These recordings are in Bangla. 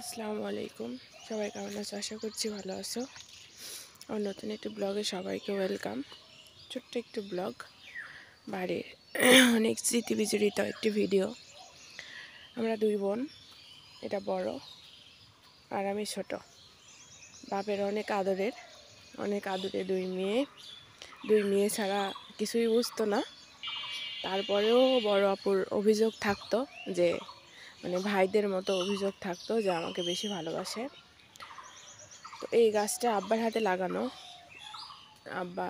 আসসালামু আলাইকুম। সবাই কেমন আছো? আশা করছি ভালো আছো। আমার নতুন একটি ব্লগে সবাইকে ওয়েলকাম। ছোট্ট একটু ব্লগ, বাড়ির অনেক স্মৃতি বিজড়িত একটি ভিডিও। আমরা দুই বোন, এটা বড় আর আমি ছোট। বাপের অনেক আদরে দুই মেয়ে ছাড়া কিছুই বুঝতো না। তারপরেও বড় আপুর অভিযোগ থাকতো যে ভাইদের মতো অভিযোগ থাকতো যে আমাকে বেশি ভালোবাসে। তো এই গাছটা আব্বার হাতে লাগানো। আব্বা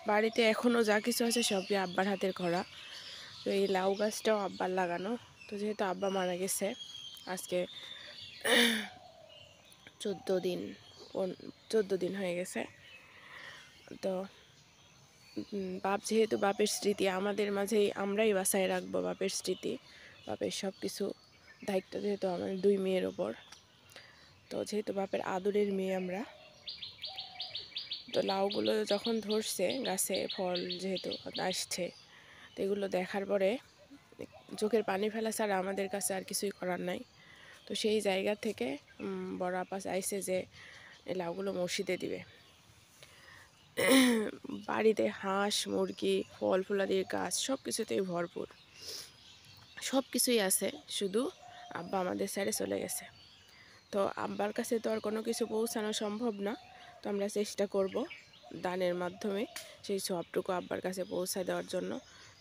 বাড়িতে এখনও যা কিছু আছে সবই আব্বার হাতের করা। তো এই লাউ গাছটাও আব্বার লাগানো। তো যেহেতু আব্বা মারা গেছে আজকে 14 দিন হয়ে গেছে। তো যেহেতু বাপের স্মৃতি আমাদের মাঝেই, আমরাই বাসায় রাখবো বাপের স্মৃতি, বাপের সব কিছু দায়িত্ব যেহেতু আমাদের দুই মেয়ের ওপর। তো যেহেতু বাপের আদরের মেয়ে আমরা, তো লাউগুলো যখন ধরছে গাছে, ফল যেহেতু আসছে, তো এগুলো দেখার পরে চোখের পানি ফেলা ছাড়া আমাদের কাছে আর কিছুই করার নাই। তো সেই জায়গা থেকে বড় আপা চাইছে যে এই লাউগুলো মসজিদে দিবে। বাড়িতে হাঁস মুরগি ফল ফুলাদির গাছ সব কিছুতেই ভরপুর, সব কিছুই আছে, শুধু আব্বা আমাদের ছেড়ে চলে গেছে। তো আব্বার কাছে তো আর কোনো কিছু পৌঁছানো সম্ভব না। তো আমরা চেষ্টা করব দানের মাধ্যমে সেই সবটুকু আব্বার কাছে পৌঁছা দেওয়ার জন্য।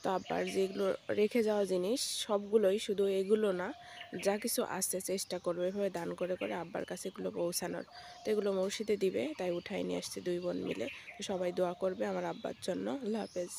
তো আব্বার যেগুলো রেখে যাওয়া জিনিস সবগুলোই, শুধু এগুলো না, যা কিছু আসছে চেষ্টা করবো এভাবে দান করে করে আব্বার কাছে এগুলো পৌঁছানোর। তো এগুলো মসজিদে দিবে, তাই উঠাই নিয়ে আসছে দুই বোন মিলে। তো সবাই দোয়া করবে আমার আব্বার জন্য। আল্লাহ হাফেজ।